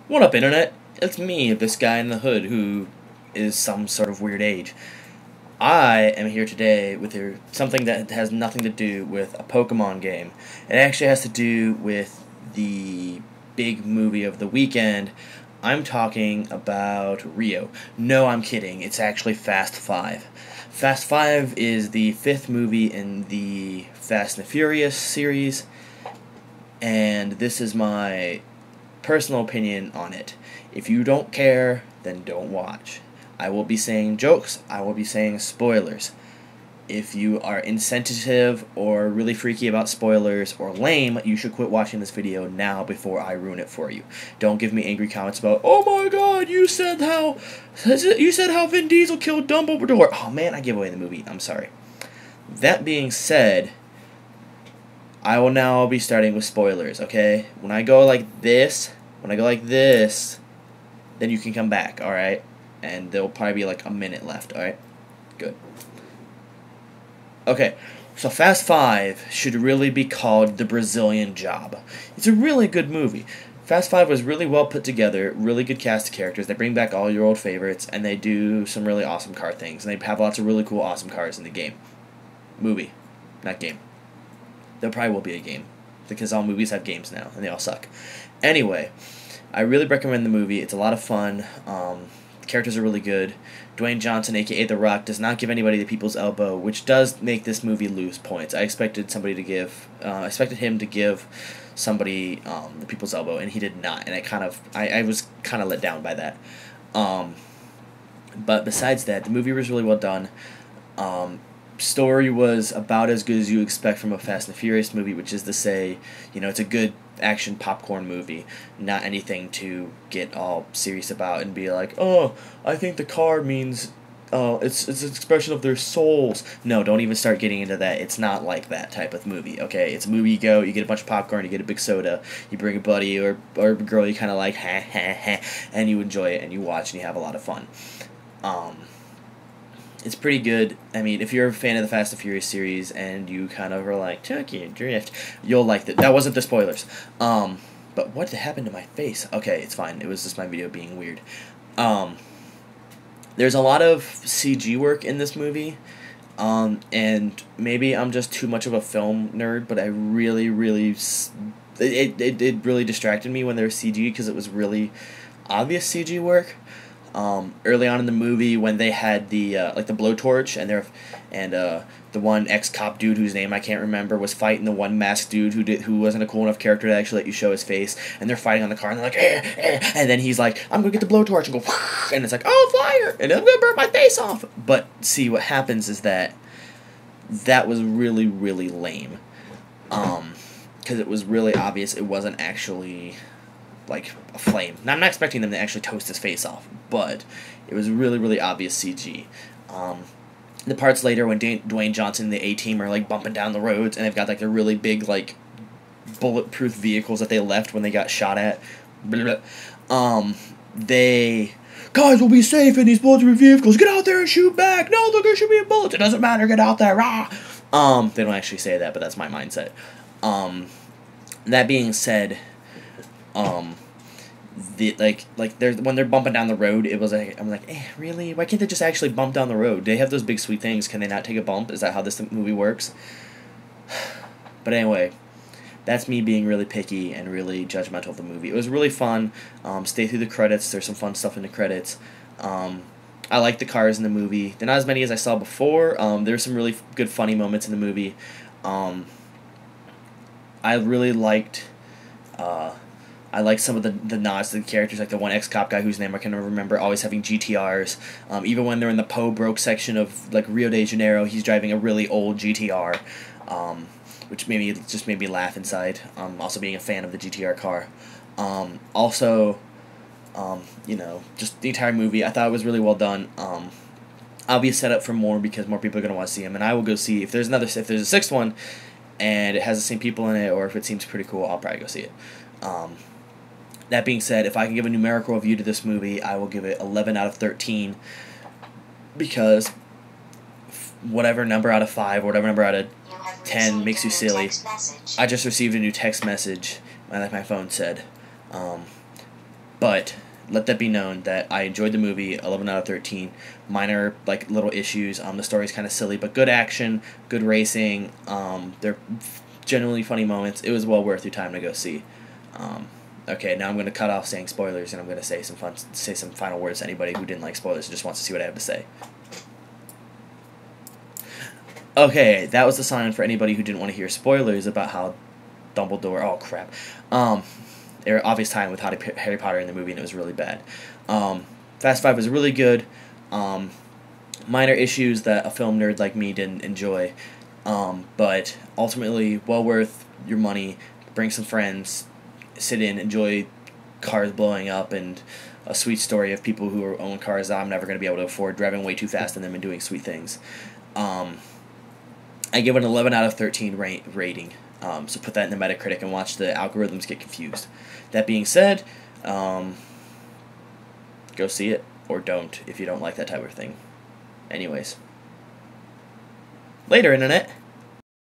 What up, Internet? It's me, this guy in the hood who is some sort of weird age. I am here today with something that has nothing to do with a Pokemon game. It actually has to do with the big movie of the weekend. I'm talking about Rio. No, I'm kidding. It's actually Fast 5. Fast 5 is the fifth movie in the Fast and the Furious series, and this is my personal opinion on it. If you don't care, then don't watch. I will be saying jokes, I will be saying spoilers. If you are insensitive or really freaky about spoilers or lame, you should quit watching this video now before I ruin it for you. Don't give me angry comments about, "Oh my god, you said how Vin Diesel killed Dumbledore." Oh man, I gave away the movie. I'm sorry. That being said, I will now be starting with spoilers, okay? When I go like this, then you can come back, alright? And there'll probably be like a minute left, alright? Good. Okay, so Fast 5 should really be called The Brazilian Job. It's a really good movie. Fast 5 was really well put together, really good cast of characters. They bring back all your old favorites, and they do some really awesome car things. And they have lots of really cool, awesome cars in the game. Movie, not game. There probably will be a game, because all movies have games now, and they all suck. Anyway, I really recommend the movie. It's a lot of fun. The characters are really good. Dwayne Johnson, a.k.a. The Rock, does not give anybody the people's elbow, which does make this movie lose points. I expected him to give somebody the people's elbow, and he did not, and I was kind of let down by that. But besides that, the movie was really well done. Story was about as good as you expect from a Fast and Furious movie, which is to say, it's a good action popcorn movie, not anything to get all serious about and be like, "Oh, I think the car means it's an expression of their souls." No, don't even start getting into that. It's not like that type of movie, okay? It's a movie, you get a bunch of popcorn, you get a big soda, you bring a buddy or a girl you kind of like, and you enjoy it, and you watch, and you have a lot of fun. It's pretty good. I mean, if you're a fan of the Fast and Furious series and you kind of are like, Tokyo Drift, you'll like it. That wasn't the spoilers. But what happened to my face? Okay, it's fine. It was just my video being weird. There's a lot of CG work in this movie. And maybe I'm just too much of a film nerd, but I really, it really distracted me when there was CG because it was really obvious CG work. Early on in the movie, when they had the blowtorch, and the one ex-cop dude whose name I can't remember was fighting the one masked dude who wasn't a cool enough character to actually let you show his face, and they're fighting on the car, and they're like, and then he's like, "I'm gonna get the blowtorch," and go, and it's like, "Oh, fire!" and I'm gonna burn my face off. But see, what happens is that was really, really lame, because it was really obvious it wasn't actually like a flame. Now, I'm not expecting them to actually toast his face off, but it was really, really obvious CG. The parts later when Dwayne Johnson and the A-Team are like bumping down the roads, and they've got like the really big like bulletproof vehicles that they left when they got shot at. Guys will be safe in these bulletproof vehicles. Get out there and shoot back. No, they're gonna shoot me with bullets. It doesn't matter. Get out there. Rah! They don't actually say that, but that's my mindset. That being said, when they're bumping down the road, it was like, I'm like, really? Why can't they just actually bump down the road? They have those big sweet things. Can they not take a bump? Is that how this movie works? But anyway, that's me being really picky and really judgmental of the movie. It was really fun. Stay through the credits. There's some fun stuff in the credits. I like the cars in the movie. They're not as many as I saw before. There's some really good funny moments in the movie. I really liked some of the nods to the characters, like the one ex-cop guy whose name I can never remember, always having GTRs. Even when they're in the Broke section of like Rio de Janeiro, he's driving a really old GTR, which just made me laugh inside. Also being a fan of the GTR car. Just the entire movie, I thought it was really well done. I'll be set up for more because more people are gonna want to see him, and I will go see if there's a sixth one, and it has the same people in it, or if it seems pretty cool, I'll probably go see it. That being said, if I can give a numerical review to this movie, I will give it 11 out of 13, because whatever number out of 5 or whatever number out of 10 makes you silly. I just received a new text message, like my phone said. But let that be known that I enjoyed the movie, 11 out of 13. Minor, like, little issues. The story's kind of silly, but good action, good racing. They're genuinely funny moments. It was well worth your time to go see. Okay, now I'm going to cut off saying spoilers, and I'm going to say some final words to anybody who didn't like spoilers and just wants to see what I have to say. Okay, that was the sign for anybody who didn't want to hear spoilers about how Dumbledore... Oh, crap. There were obvious time with Harry Potter in the movie, and it was really bad. Fast 5 was really good. Minor issues that a film nerd like me didn't enjoy. But ultimately, well worth your money. Bring some friends. Sit in, enjoy cars blowing up, and a sweet story of people who own cars that I'm never going to be able to afford, driving way too fast in them and doing sweet things. I give it an 11 out of 13 rating. So put that in the Metacritic and watch the algorithms get confused. That being said, go see it, or don't if you don't like that type of thing. Anyways. Later, Internet!